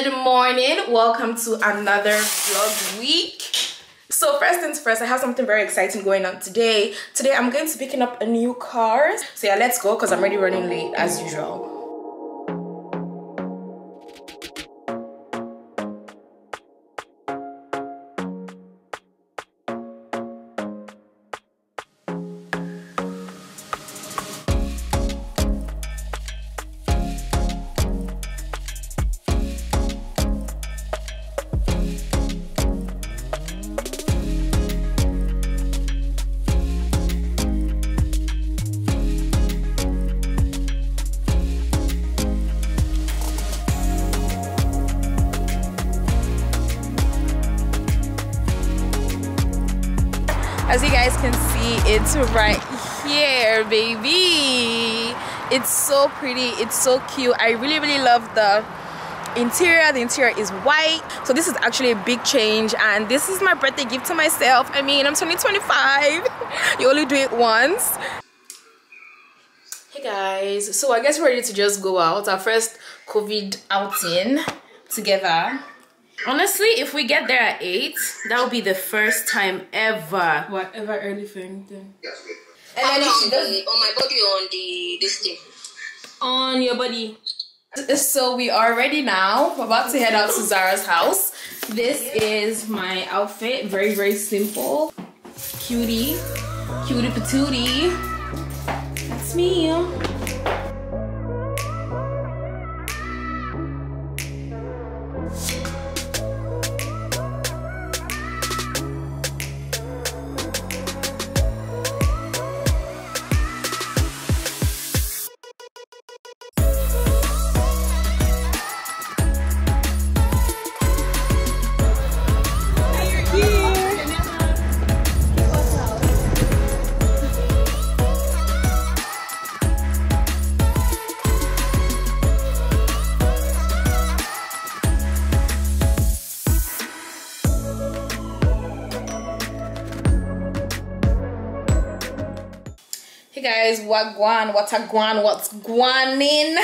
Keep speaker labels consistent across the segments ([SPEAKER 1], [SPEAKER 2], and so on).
[SPEAKER 1] Good morning, welcome to another vlog week. So first things first, I have something very exciting going on today. I'm going to be picking up a new car. So yeah, let's go because I'm already running late as usual. As you guys can see, it's right here, baby. It's so pretty, it's so cute. I really love the interior. The interior is white, so this is actually a big change, and this is my birthday gift to myself. I mean, I'm 2025. You only do it once. Hey guys, so I guess we're ready to just go out. Our first COVID outing together. Honestly, if we get there at 8, that'll be the first time ever. Whatever early thing then. And then she does on my body, on this thing. On your body. So we are ready now. We're about to head out to Zara's house. This is my outfit. Very simple. Cutie patootie. That's me. Guys, what's guanin?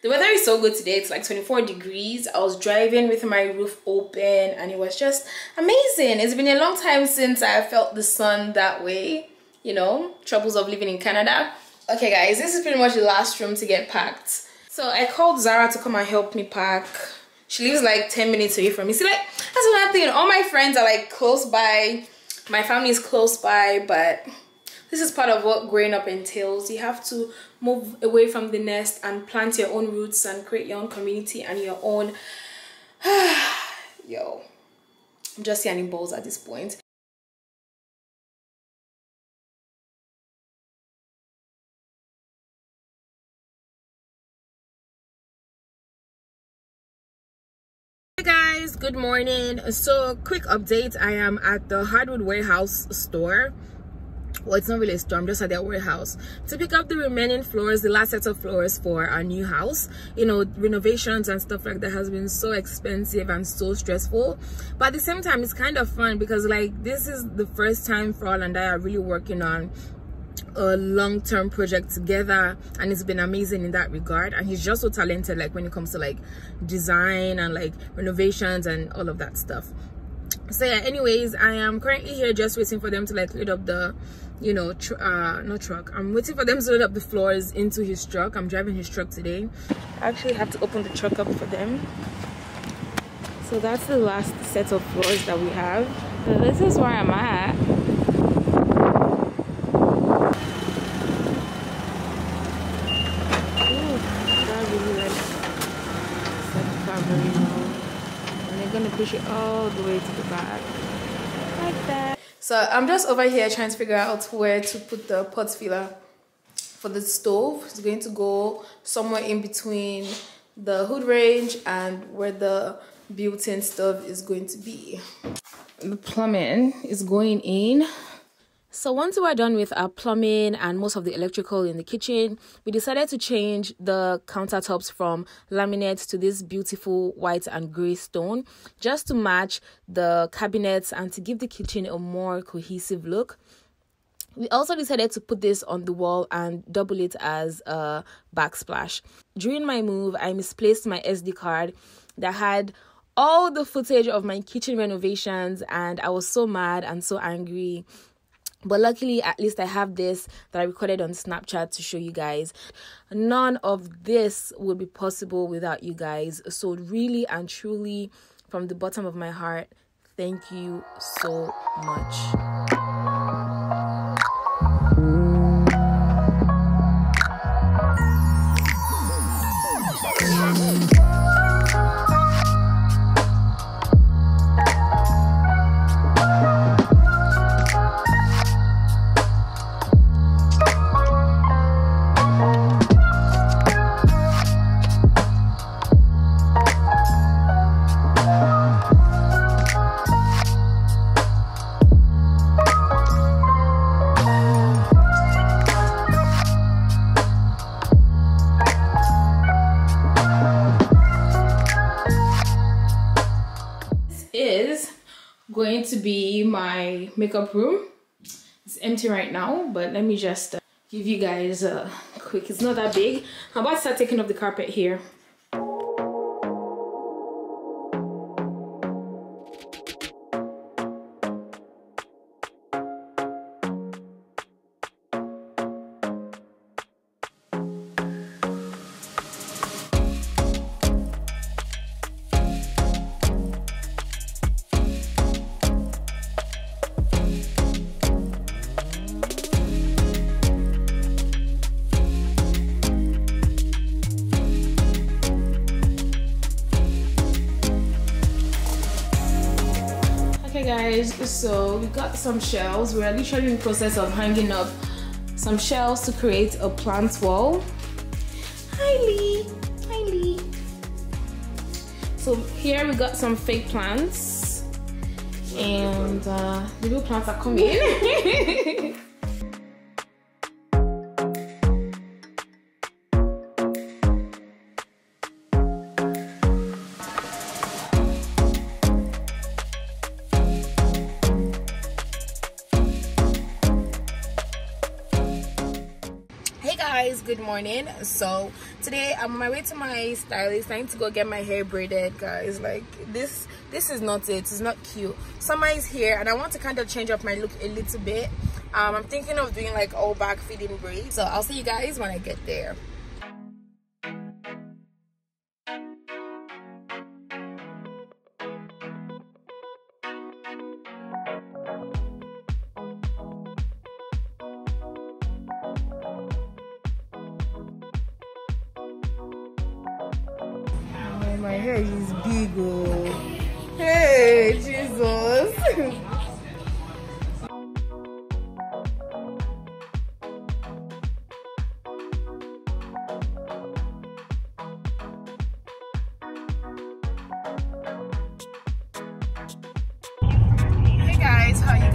[SPEAKER 1] The weather is so good today. It's like 24 degrees. I was driving with my roof open and it was just amazing. It's been a long time since I felt the sun that way, you know, troubles of living in Canada. Okay guys, this is pretty much the last room to get packed. So I called Zara to come and help me pack. She lives like 10 minutes away from me. See, like, that's another thing. All my friends are like close by, my family is close by, but this is part of what growing up entails. You have to move away from the nest and plant your own roots and create your own community and your own... Yo, I'm just yanning balls at this point. Hey guys, good morning. So quick update, I am at the Hardwood Warehouse store. Well, it's not really a store, I'm just at their warehouse to pick up the remaining floors, the last set of floors for our new house. You know, renovations and stuff like that has been so expensive and so stressful, but at the same time it's kind of fun because like this is the first time Frol and I are really working on a long-term project together, and it's been amazing in that regard. And he's just so talented, like when it comes to like design and like renovations and all of that stuff. So yeah, anyways, I am currently here just waiting for them to like load up the, you know, not truck, I'm waiting for them to load up the floors into his truck. I'm driving his truck today. I actually have to open the truck up for them. So that's the last set of floors that we have. So this is where I'm at. Ooh, that really like set the car very low. Gonna push it all the way to the back like that. So I'm just over here trying to figure out where to put the pot filler for the stove. It's going to go somewhere in between the hood range and where the built-in stove is going to be. The plumbing is going in. So once we were done with our plumbing and most of the electrical in the kitchen, we decided to change the countertops from laminate to this beautiful white and gray stone just to match the cabinets and to give the kitchen a more cohesive look. We also decided to put this on the wall and double it as a backsplash. During my move, I misplaced my SD card that had all the footage of my kitchen renovations, and I was so mad and so angry. But luckily, at least I have this that I recorded on Snapchat to show you guys. None of this would be possible without you guys. So really and truly, from the bottom of my heart, thank you so much. Going to be my makeup room. It's empty right now, but let me just give you guys a quick. It's not that big. I'm about to start taking off the carpet here. Guys, so we got some shelves. We're literally in the process of hanging up some shelves to create a plant wall. Hi Lee, hi Lee. So here we got some fake plants, and the real plants are coming. Guys, good morning. So today I'm on my way to my stylist, trying to go get my hair braided. Guys, like this is not it. It's not cute. Summer is here and I want to kind of change up my look a little bit. I'm thinking of doing like all back fitting braids, so I'll see you guys when I get there. My hair is big, oh. Hey, Jesus. Hey guys, how you